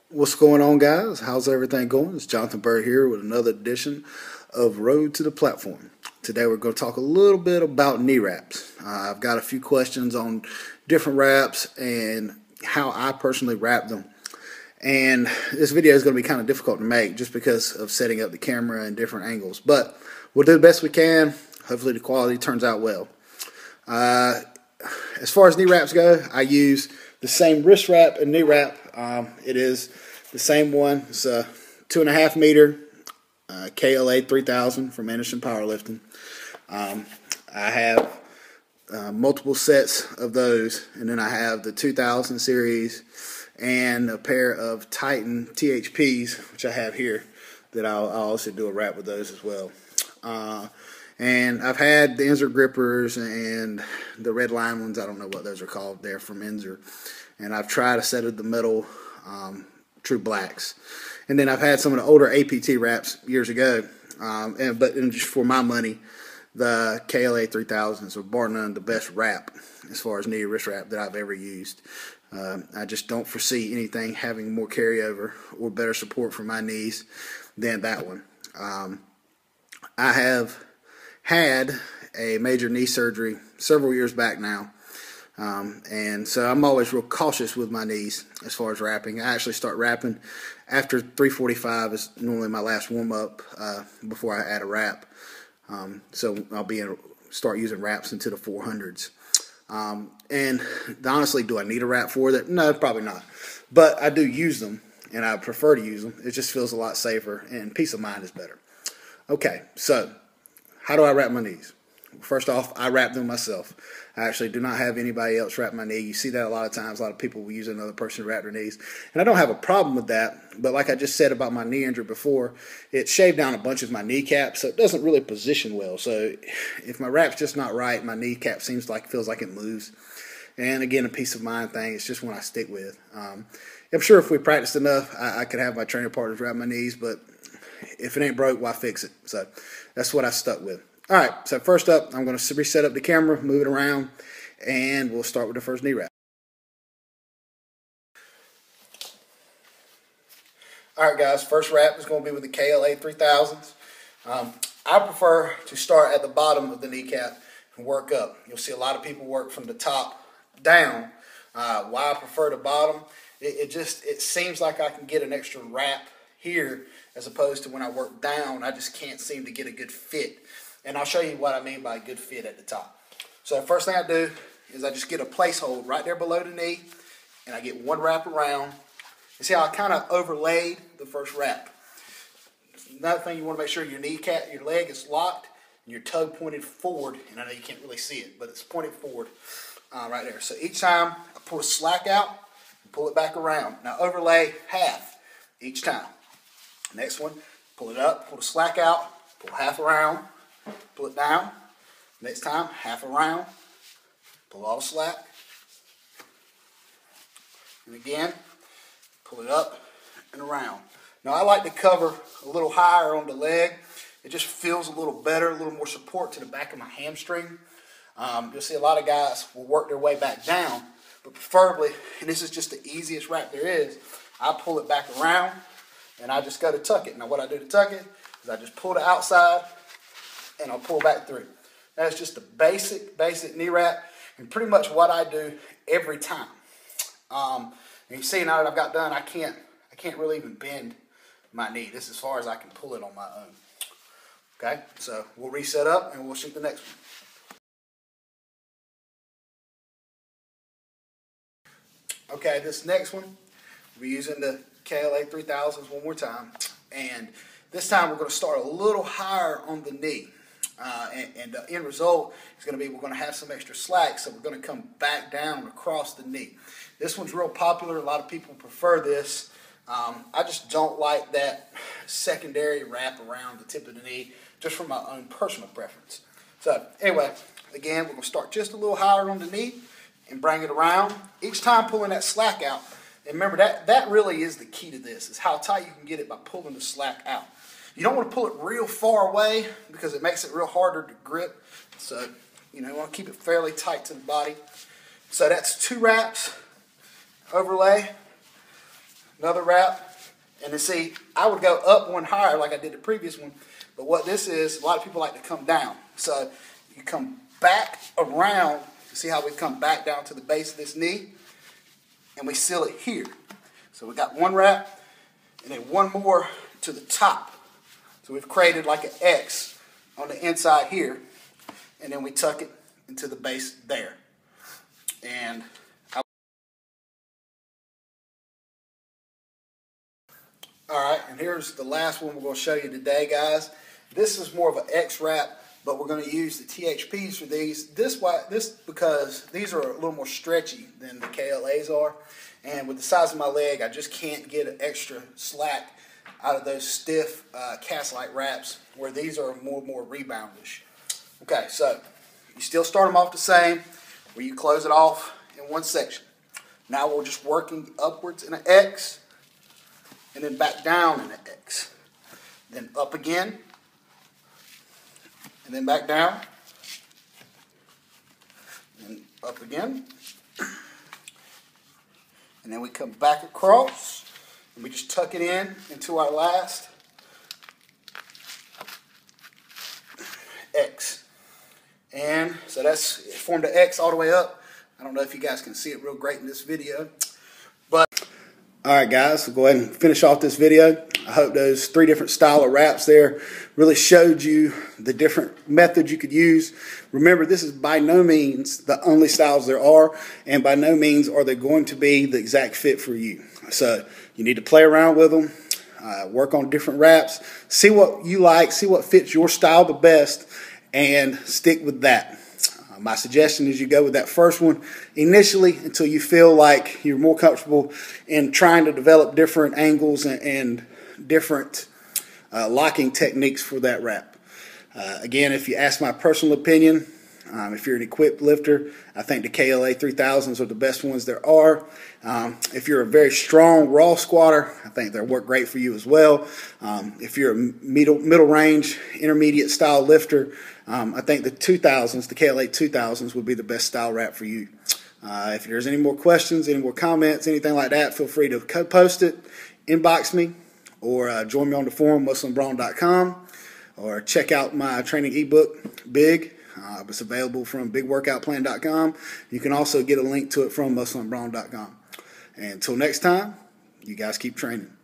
What's going on, guys? How's everything going? It's Jonathan Bird here with another edition of Road to the Platform. Today we're going to talk a little bit about knee wraps. I've got a few questions on different wraps and how I personally wrap them. And this video is going to be kind of difficult to make just because of setting up the camera and different angles. But we'll do the best we can. Hopefully the quality turns out well. As far as knee wraps go, I use the same wrist wrap and knee wrap. It is the same one. It's a 2.5 meter KLA 3000 from Anderson Powerlifting. I have multiple sets of those, and then I have the 2000 series and a pair of Titan THPs, which I have here, that I'll also do a wrap with those as well. And I've had the Inzer grippers and the red line ones. I don't know what those are called. They're from Inzer. And I've tried a set of the metal True Blacks. And then I've had some of the older APT wraps years ago. But just for my money, the KLA 3000s are bar none the best wrap as far as knee wrist wrap that I've ever used. I just don't foresee anything having more carryover or better support for my knees than that one. I have had a major knee surgery several years back now, and so I'm always real cautious with my knees as far as wrapping. I actually start wrapping after 345 is normally my last warm-up before I add a wrap. So I'll start using wraps into the 400s. And honestly, do I need a wrap for that? No, probably not. But I do use them, and I prefer to use them. It just feels a lot safer, and peace of mind is better. Okay, so how do I wrap my knees? First off, I wrap them myself. I actually do not have anybody else wrap my knee. You see that a lot of times. A lot of people will use another person to wrap their knees. And I don't have a problem with that. But like I just said about my knee injury before, it shaved down a bunch of my kneecap, so it doesn't really position well. So if my wrap's just not right, my kneecap feels like it moves. And again, a peace of mind thing. It's just one I stick with. I'm sure if we practiced enough, I could have my trainer partners wrap my knees. But if it ain't broke, why fix it? So that's what I stuck with. All right, so first up, I'm going to reset up the camera, move it around, and we'll start with the first knee wrap. All right, guys, first wrap is going to be with the KLA 3000s. I prefer to start at the bottom of the kneecap and work up. You'll see a lot of people work from the top down. Why I prefer the bottom, it seems like I can get an extra wrap here as opposed to when I work down, I just can't seem to get a good fit. And I'll show you what I mean by a good fit at the top. So the first thing I do is I just get a place hold right there below the knee, and I get one wrap around. You see how I kind of overlaid the first wrap. Another thing, you want to make sure your leg is locked and your toe pointed forward. And I know you can't really see it, but it's pointed forward right there. So each time I pull the slack out and pull it back around. Now overlay half each time. Next one, pull it up, pull the slack out, pull half around. Pull it down. Next time, half around. Pull all the slack. And again, pull it up and around. Now I like to cover a little higher on the leg. It just feels a little better, a little more support to the back of my hamstring. You'll see a lot of guys will work their way back down, but preferably, and this is just the easiest wrap there is, I pull it back around and I just go to tuck it. Now what I do to tuck it is I just pull the outside and I'll pull back through. That's just a basic knee wrap, and pretty much what I do every time. And you see now that I've got done, I can't really even bend my knee. This is as far as I can pull it on my own. Okay, so we'll reset up and we'll shoot the next one. Okay, this next one, we're using the KLA 3000s one more time, and this time we're going to start a little higher on the knee. And the end result is going to be we're going to have some extra slack, so we're going to come back down across the knee. This one's real popular. A lot of people prefer this. I just don't like that secondary wrap around the tip of the knee, just for my own personal preference. So anyway, again, we're going to start just a little higher on the knee and bring it around. Each time pulling that slack out. And remember, that really is the key to this, is how tight you can get it by pulling the slack out. You don't want to pull it real far away because it makes it real harder to grip. So, you want to keep it fairly tight to the body. So that's 2 wraps, overlay, another wrap. And then see, I would go up one higher like I did the previous one. But what this is, a lot of people like to come down. So you come back around. See how we come back down to the base of this knee? And we seal it here. So we got one wrap and then one more to the top. So we've created like an X on the inside here. And then we tuck it into the base there. And alright, and here's the last one we're going to show you today, guys. This is more of an X wrap, but we're going to use the THPs for these. This because these are a little more stretchy than the KLAs are. And with the size of my leg, I just can't get an extra slack out of those stiff cast-like wraps, where these are more reboundish. Okay, so you still start them off the same, where you close it off in one section. Now we're just working upwards in an X, and then back down in an X. Then up again, and then back down, and up again. And then we come back across, and we just tuck it in into our last X. And so that's formed an X all the way up. I don't know if you guys can see it real great in this video, but alright guys, we'll go ahead and finish off this video. I hope those 3 different style of wraps there really showed you the different methods you could use. Remember, this is by no means the only styles there are, and by no means are they going to be the exact fit for you. So you need to play around with them, work on different wraps, see what you like, see what fits your style the best, and stick with that. My suggestion is you go with that first one initially until you feel like you're more comfortable in trying to develop different angles and different locking techniques for that wrap. Again, if you ask my personal opinion, if you're an equipped lifter, I think the KLA 3000s are the best ones there are. If you're a very strong raw squatter, I think they'll work great for you as well. If you're a middle range, intermediate style lifter, I think the 2000s, the KLA 2000s would be the best style wrap for you. If there's any more questions, any more comments, anything like that, feel free to post it, inbox me, or join me on the forum, muscleandbrawn.com, or check out my training ebook, Big. It's available from bigworkoutplan.com. You can also get a link to it from muscleandbrawn.com. And until next time, you guys keep training.